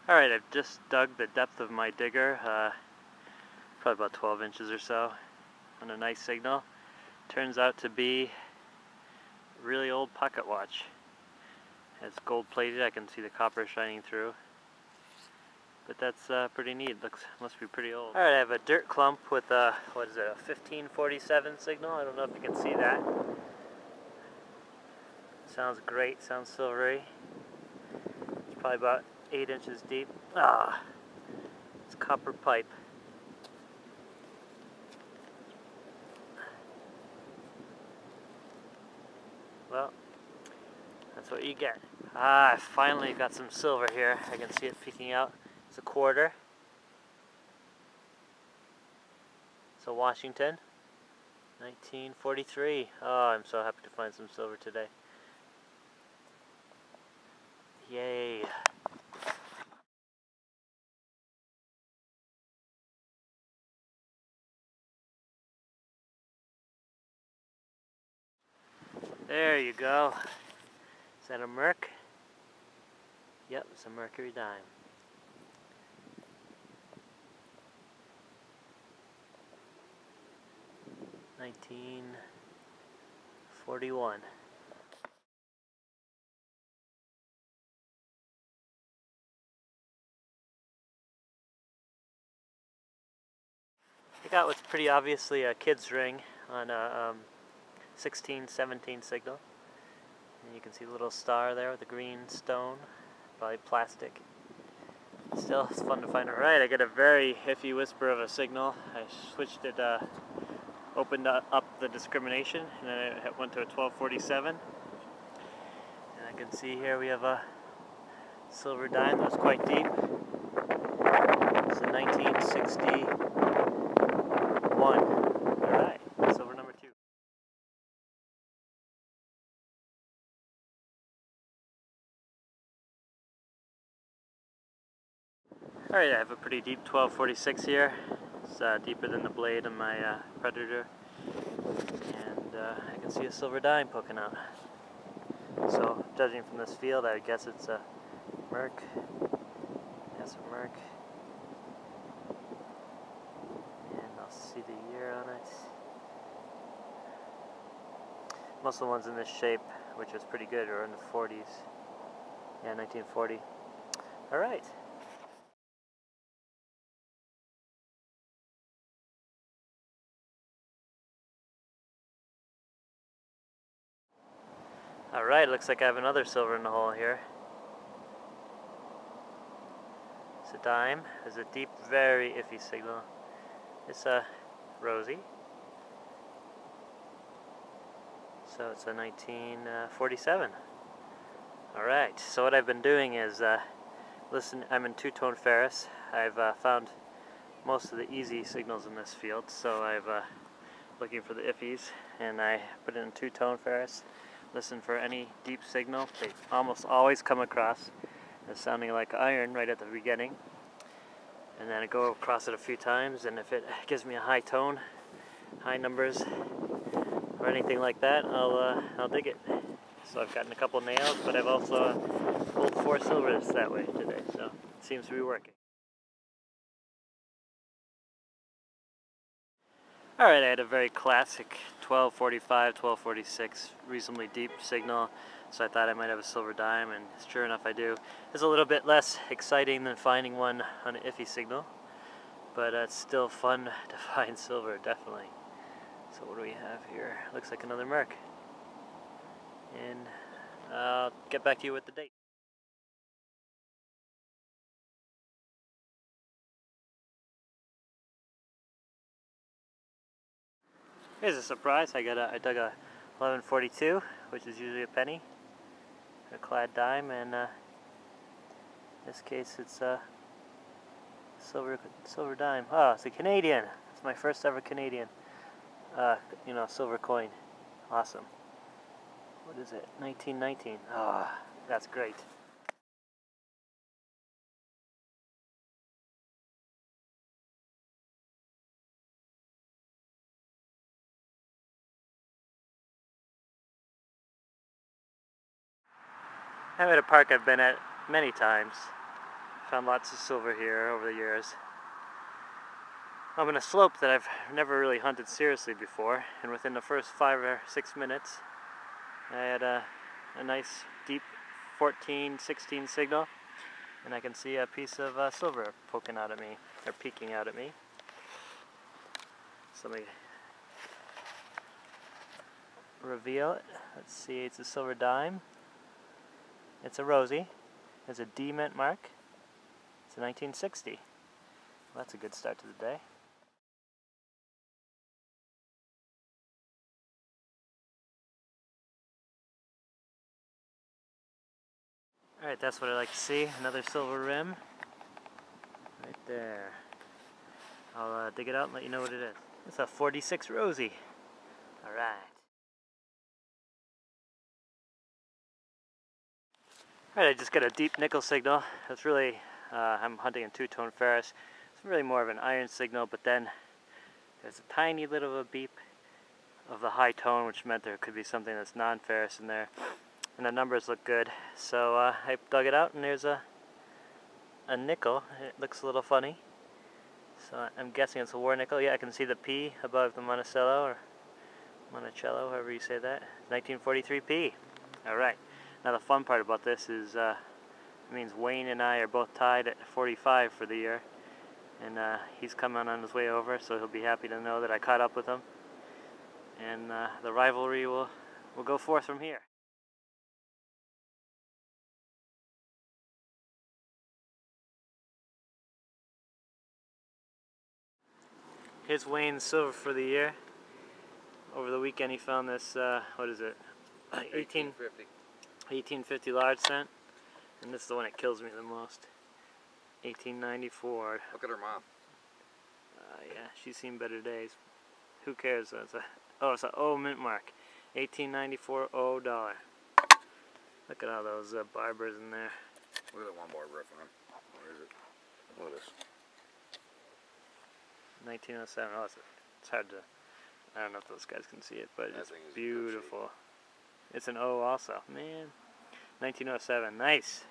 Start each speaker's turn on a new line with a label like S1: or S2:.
S1: Alright, I've just dug the depth of my digger, probably about 12 inches or so, on a nice signal. Turns out to be a really old pocket watch. It's gold plated, I can see the copper shining through. But that's pretty neat, must be pretty old. Alright, I have a dirt clump with a, what is it, a 1547 signal? I don't know if you can see that. Sounds great, sounds silvery. It's probably about 8 inches deep. It's copper pipe. Well, that's what you get. I finally got some silver here. I can see it peeking out. It's a quarter. So Washington, 1943. Oh, I'm so happy to find some silver today. Yay. There you go. Is that a Merc? Yep, it's a Mercury dime. $1941. I got what's pretty obviously a kid's ring on a 16-17 signal. And you can see the little star there with the green stone, probably plastic. Still, it's fun to find it right. I get a very iffy whisper of a signal. I switched it, opened up the discrimination, and then it went to a 1247. And I can see here we have a silver dime that was quite deep. It's a 1961. Alright, silver number 2. Alright, I have a pretty deep 1246 here. It's deeper than the blade on my Predator. And I can see a silver dime poking out. So, judging from this field, I would guess it's a Merc. That's a Merc. And I'll see the year on it. Most of the ones in this shape, which is pretty good, are in the 40s. Yeah, 1940. Alright. Alright, looks like I have another silver in the hole here. It's a dime. It's a deep, very iffy signal. It's a rosy. So it's a 1947. Alright, so what I've been doing is, I'm in two-tone ferrous. I've found most of the easy signals in this field, so I've looking for the iffies, and I put it in two-tone ferrous. Listen for any deep signal. They almost always come across as sounding like iron right at the beginning. And then I go across it a few times, and if it gives me a high tone, high numbers, or anything like that, I'll dig it. So I've gotten a couple nails, but I've also pulled 4 silvers that way today, so it seems to be working. Alright, I had a very classic 1245, 1246, reasonably deep signal, so I thought I might have a silver dime, and sure enough I do. It's a little bit less exciting than finding one on an iffy signal, but it's still fun to find silver, definitely. So what do we have here? Looks like another Merc. And I'll get back to you with the date. Here's a surprise. I dug a 1142, which is usually a penny, a clad dime, and in this case it's a silver dime. Oh, it's a Canadian. It's my first ever Canadian, silver coin. Awesome. What is it? 1919. Ah, oh, that's great. I'm at a park I've been at many times. Found lots of silver here over the years. I'm in a slope that I've never really hunted seriously before, and within the first 5 or 6 minutes I had a nice deep 14, 16 signal, and I can see a piece of silver poking out at me, or peeking out at me. So let me reveal it. Let's see, it's a silver dime. It's a rosy. It's a D mint mark. It's a 1960. Well, that's a good start to the day. Alright, that's what I like to see. Another silver rim. Right there. I'll dig it out and let you know what it is. It's a 46 rosy. Alright. Alright, I just got a deep nickel signal. It's really, I'm hunting in two-tone ferrous. It's really more of an iron signal, but then there's a tiny little of a beep of the high tone, which meant there could be something that's non-ferrous in there. And the numbers look good. So I dug it out and there's a nickel. It looks a little funny. So I'm guessing it's a war nickel. Yeah, I can see the P above the Monticello, or Monticello, however you say that. 1943 P. Alright. Now the fun part about this is it means Wayne and I are both tied at 45 for the year. And he's coming on his way over, so he'll be happy to know that I caught up with him. And the rivalry will go forth from here. Here's Wayne's silver for the year. Over the weekend he found this, what is it? 1850 large cent. And this is the one that kills me the most. 1894.
S2: Look at her mom.
S1: Yeah, she's seen better days. Who cares? It's an O mint mark. 1894 O dollar. Look at all those barbers in there.
S2: Look at that one barber up on. Where is it? Look at this.
S1: 1907. Oh, it's hard to. I don't know if those guys can see it, but it's beautiful. It's an O also. Man. 1907. Nice.